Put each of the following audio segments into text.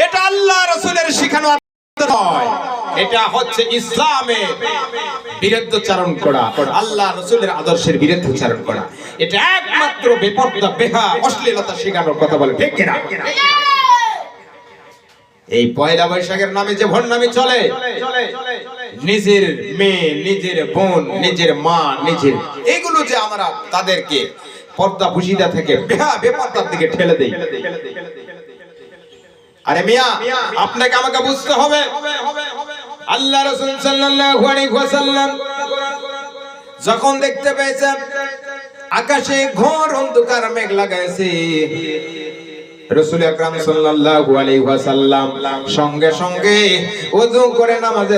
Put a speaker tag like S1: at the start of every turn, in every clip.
S1: এটা আল্লাহ রাসূলের শিখানো নয়, এটা হচ্ছে ইসলামের বিরুদ্ধাচরণ করা, আল্লাহ রাসূলের আদর্শের বিরুদ্ধাচরণ করা। এটা একমাত্র বেপরদা বেহা অশ্লীলতা শেখানোর কথা বলে, ঠিক কিনা? এই পয়লা বৈশাখের নামে যে ভণ্ডামি চলে, নিজের মেয়ে, নিজের বোন, নিজের মা, নিজের এগুলো যে আমরা তাদেরকে পর্দা পুশিদা থেকে বেপর্দার দিকে ঠেলে দেই। আরে মিয়া, আপনাকে আমাকে বুঝতে হবে, আল্লাহ রাসূল সাল্লাল্লাহু আলাইহি ওয়াসাল্লাম যখন দেখতে পেয়েছেন আকাশে ঘোর অন্ধকার মেঘ লাগাইছে, রাসূল আকরাম সাল্লাল্লাহু আলাইহি ওয়াসাল্লাম সঙ্গে সঙ্গে ওযু করে নামাজে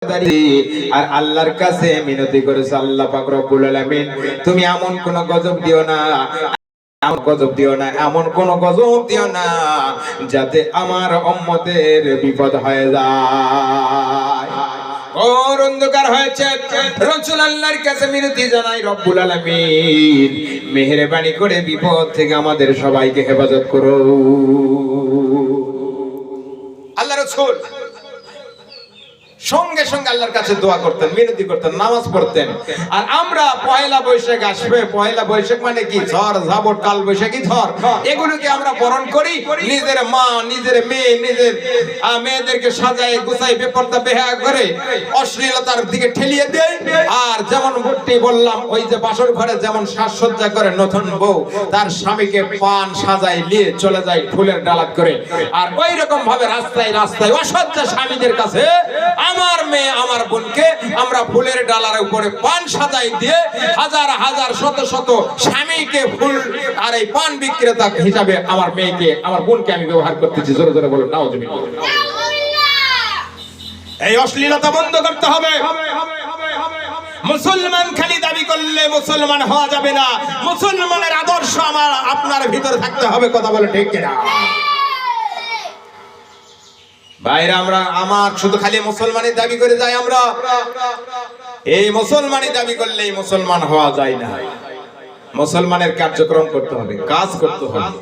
S1: দাঁড়িয়ে আর আল্লাহর কাছে মিনতি করেছে, আল্লাহ পাক রব্বুল আলামিন তুমি এমন কোন গজব দিও না, এমন গজব দিও না, এমন কোন গজব দিও না যাতে আমার উম্মতের বিপদ হয়ে যায়। ঘোর অন্ধকার হয়েছে, রাসূল আল্লাহর কাছে মিনতি জানাই, রব্বুল আলামিন মেহেরবানি করে বিপদ থেকে আমাদের সবাইকে হেফাজত করো। আল্লাহ রাসূল সঙ্গে সঙ্গে আল্লাহর কাছে দোয়া করতেন, মিনতি করতেন, নামাজ পড়তেন। আর আমরা পয়লা বৈশাখ আসবে, পয়লা বৈশাখ মানে কি ঝড় ঝাপট, কাল বৈশাখী ঝড়, এগুলোকে আমরা বরণ করি, নিজের মা, নিজের মেয়ে, নিজের মেয়েদেরকে সাজায় গুছাই বেপর্দা বেহা করে অশ্লীলতার দিকে ঠেলিয়ে দেয়। আর যেমন ভর্তি বললাম, ওই যে বাসর ঘরে যেমন সাজসজ্জা করে নতুন বউ তার স্বামীকে পান সাজায় নিয়ে চলে যায় ফুলের ডালাত করে, আর ওই রকম ভাবে রাস্তায় রাস্তায় অসজ্জা স্বামীদের কাছে আমার মেয়ে আমার বোনকে আমরা ফুলের ডালার উপরে পান সাজাই দিয়ে হাজার হাজার শত শত স্বামীকে ফুল আর এই পান বিক্রেতা হিসাবে আমার মেয়েকে আমার বোনকে আমি ব্যবহার করতেছি। জোরে জোরে বলুন নাউজুবিল্লাহ। এই অশ্লীলতা বন্ধ করতে হবে। মুসলমান খালি দাবি করলে মুসলমান হওয়া যাবে না, মুসলমানের আদর্শ আমার আপনার ভিতরে থাকতে হবে। কথা বলে ঠিক কিনা ভাইরা? আমরা আমার শুধু খালি মুসলমানের দাবি করে যাই, আমরা এই মুসলমানের দাবি করলেই মুসলমান হওয়া যায় না। মুসলমানের কার্যক্রম করতে হবে, কাজ করতে হবে।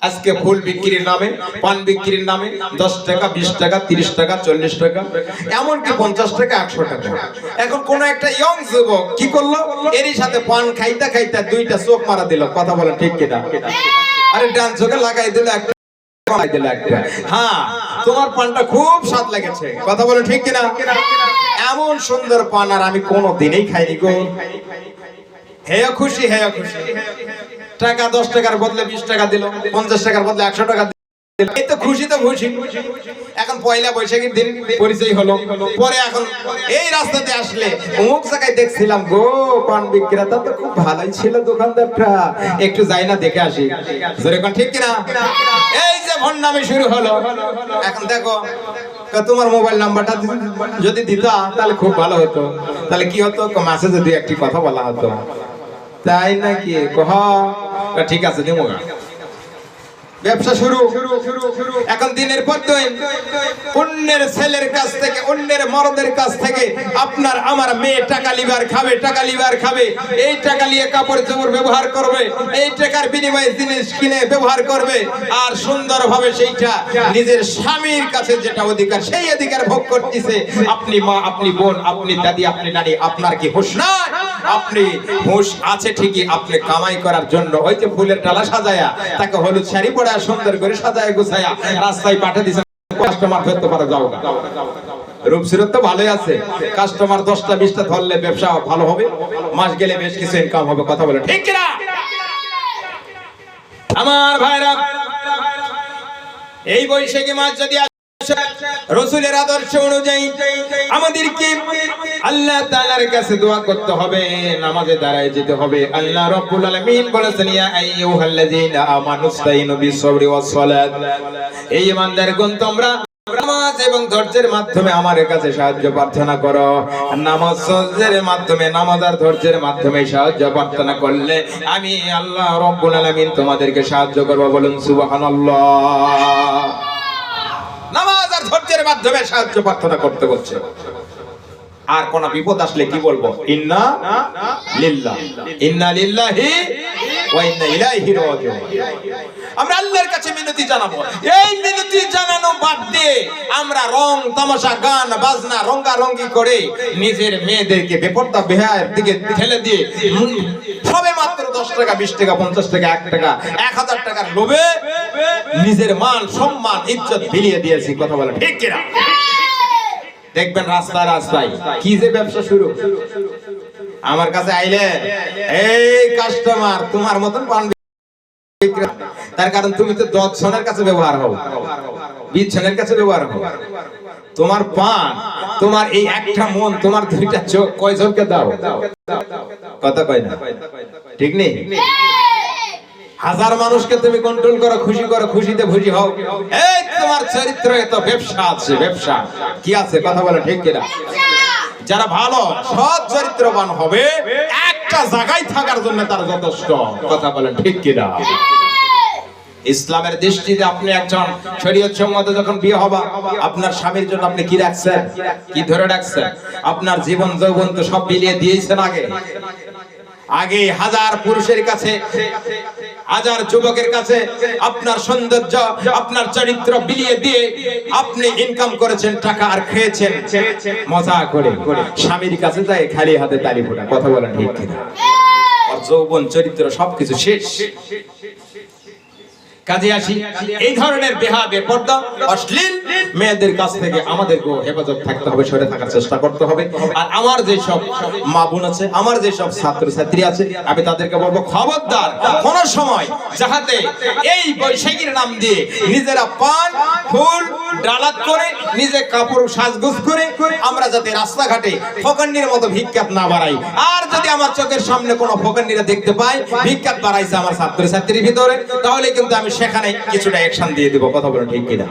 S1: আজকে ফুল বিক্রির নামে, পান বিক্রির নামে 10 টাকা, 20 টাকা, 30 টাকা, 40 টাকা, এমনকি 50 টাকা, 100 টাকা। এখন কোন একটা ইয়ং যুবক কি করলো, এরই সাথে পান খাইতে খাইতে 2টা চোখ মারা দিল। কথা বলেন ঠিক কিনা? আরে ডান চোখে লাগাই দিল একটা, হ্যাঁ তোমার পানটা খুব স্বাদ লেগেছে। কথা বলে ঠিক কিনা? এমন সুন্দর পান আর আমি কোনোদিনই খাইনি গো। হেয়া খুশি, হেয়া খুশি। টাকা 10 টাকার বদলে 20 টাকা দিল, 50 টাকার বদলে 100 টাকা দিল, এই তো খুশি তো খুশি। এখন পয়লা বৈশাখের দিন পরিচয় হলো, পরে এখন এই রাস্তাতে আসলে অমুক জায়গায় দেখছিলাম গো পান বিক্রেতা তো খুব ভালোই ছিল দোকানদারটা, একটু যাই না দেখে আসি। যেরকম ঠিক কিনা? এই যে ভণ্ডামি শুরু হলো। এখন দেখো তোমার মোবাইল নাম্বারটা যদি দিতা তাহলে খুব ভালো হতো। তাহলে কি হতো, মাসে যদি একটি কথা বলা হতো। তাই নাকি? ঠিক আছে দেবো। ব্যবসা শুরু। এখন দিনের পর দিন অন্যের ছেলের কাছ থেকে, অন্যের মরদের কাছ থেকে আপনার আমার মেয়ে টাকা লিবার খাবে, টাকা লিবার খাবে। এই টাকা নিয়ে কাপড় চোপড় ব্যবহার করবে, এই টাকার বিনিময়ে জিনিস কিনে ব্যবহার করবে, আর সুন্দরভাবে সেইটা নিজের স্বামীর কাছে যেটা অধিকার সেই অধিকার ভোগ করতেছে। আপনি মা, আপনি বোন, আপনি দাদি, আপনি নানি, আপনার কি হুঁশ নাই? আপনি হুঁশ আছে ঠিকই, আপনি কামাই করার জন্য ওই যে ফুলের ডালা সাজায়া তাকে হলুদ শাড়ি পরে সুন্দর করে সাজায় গুছায়া রাস্তায় পাঠিয়ে দিয়েছেন, কাস্টমার ধরতে পারে যাও গা। রূপসিরত তো ভালোই আছে, কাস্টমার 10টা 20টা ধরলে ব্যবসা ভালো হবে, মাস গেলে বেশ কিছু ইনকাম হবে। কথা বলে ঠিক কিনা আমার ভাইরা? এই বৈশাখী মাস যদি রাসূলের আদর্শ অনুযায়ী আমাদেরকে আল্লাহ তাআলার কাছে দোয়া করতে হবে, নামাজে দাঁড়ায় যেতে হবে। আল্লাহ রাব্বুল আলামিন বলেছেন, ইয়া আইয়ুহাল্লাযীনা আমানুস্তাইনু বিস-সাবরি ওয়াস-সালাত, এই ঈমানদারগণ তোমরা নামাজ এবং ধৈর্যের মাধ্যমে আমার কাছে সাহায্য প্রার্থনা করো। নামাজ ধৈর্যের মাধ্যমে, নামাজ আর ধৈর্যের মাধ্যমে সাহায্য প্রার্থনা করলে আমি আল্লাহ রাব্বুল আলামিন তোমাদেরকে সাহায্য করব। বলুন সুবহানাল্লাহ। নামাজ আর ধৈর্যের মাধ্যমে সাহায্য প্রার্থনা করতে বলছে। আর কোন বিপদ আসলে কি বলবো? ইন্না লিল্লাহ, ইন্না লিল্লাহি ওয়া ইন্না ইলাইহি রাজিউন। আমরা আল্লাহর কাছে মিনতি জানাবো। এই মিনতি জানানো বাদ দিয়ে আমরা রং তামাশা গান বাজনা রঙ্গারঙ্গি করে নিজের মেয়েদেরকে বেপরদা বেহায়ের দিকে ঠেলে দিয়ে সবে মাত্র 10 টাকা 20 টাকা 50 টাকা 1 টাকা 1000 টাকার লোভে নিজের মান সম্মান ইজ্জত বিলিয়ে দিয়েছি। কথা বলে ঠিক কিনা? দেখবেন রাস্তায় রাস্তায় কি যে ব্যবসা শুরু। আমার কাছে আইলে এই কাস্টমার তোমার মতন পান, তার কারণ তুমি তো 10 জনের কাছে ব্যবহার হও, 20 জনের কাছে ব্যবহার হও। তোমার পান, তোমার এই একটা মন, তোমার দুইটা চোখ কয়জনকে দাও? কথা কয় না, ঠিক নেই? হাজার মানুষকে তুমি কন্ট্রোল করো, খুশি করো, খুশিতে খুশি হও। এই তোমার চরিত্রে তো ব্যবসা আছে, ব্যবসা কি আছে? কথা বলে ঠিক কিনা? যারা ভালো সৎ চরিত্রবান হবে একটা জায়গায় থাকার জন্য তার যথেষ্ট। কথা বলেন ঠিক কিনা? ইসলামের দৃষ্টিতে আপনি একজন শরীয়ত সম্মত যখন বিয়ে হবা, আপনার স্বামীর জন্য আপনি কি রাখছেন, কি ধরে রাখছেন? আপনার জীবন যৌবন তো সব বিলিয়ে দিয়েছেন আগে। আগে হাজার পুরুষের কাছে, হাজার যুবকের কাছে আপনার সৌন্দর্য, আপনার চরিত্র বিলিয়ে দিয়ে আপনি ইনকাম করেছেন টাকা আর খেয়েছেন মজা করে। স্বামীর কাছে যায় খালি হাতে তালি ফোটা। কথা বলেন ঠিক কিনা? আর যৌবন চরিত্র সবকিছু শেষ। কাজে আসি, এই ধরনের বেপরদা অশ্লীল মেয়েদের কাছ থেকে আমাদেরকেও হেফাজত থাকতে হবে, সরে থাকার চেষ্টা করতে হবে। আর আমার যে সব মা বোন আছে, আমার যে সব ছাত্র ছাত্রী আছে, আমি তাদেরকে বলবো খবরদার কোন সময় যাহাতে এই বৈশাখীর নাম দিয়ে নিজেরা পান ফুল ডালাত করে নিজে কাপড় সাজগোজ করে আমরা যাতে রাস্তাঘাটে ফকিন্নির মতো ভিক্ষাত না বাড়াই। আর যদি আমার চোখের সামনে কোনো ফকিন্নিরা দেখতে পাই ভিক্ষাত বাড়াইছে আমার ছাত্র ছাত্রীর ভিতরে, তাহলে কিন্তু আমি সেখানে কিছুটা অ্যাকশন দিয়ে দেব। কথা বলেন ঠিক কিনা?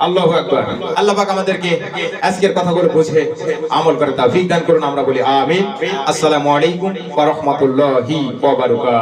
S1: আল্লাহু আকবার। আল্লাহ পাক আমাদেরকে আজকের কথাগুলো বুঝে আমল করে তৌফিক দান করুন। আমরা বলি আমিন। আসসালামু আলাইকুম ওয়া রাহমাতুল্লাহি ওয়া বারাকাতুহু।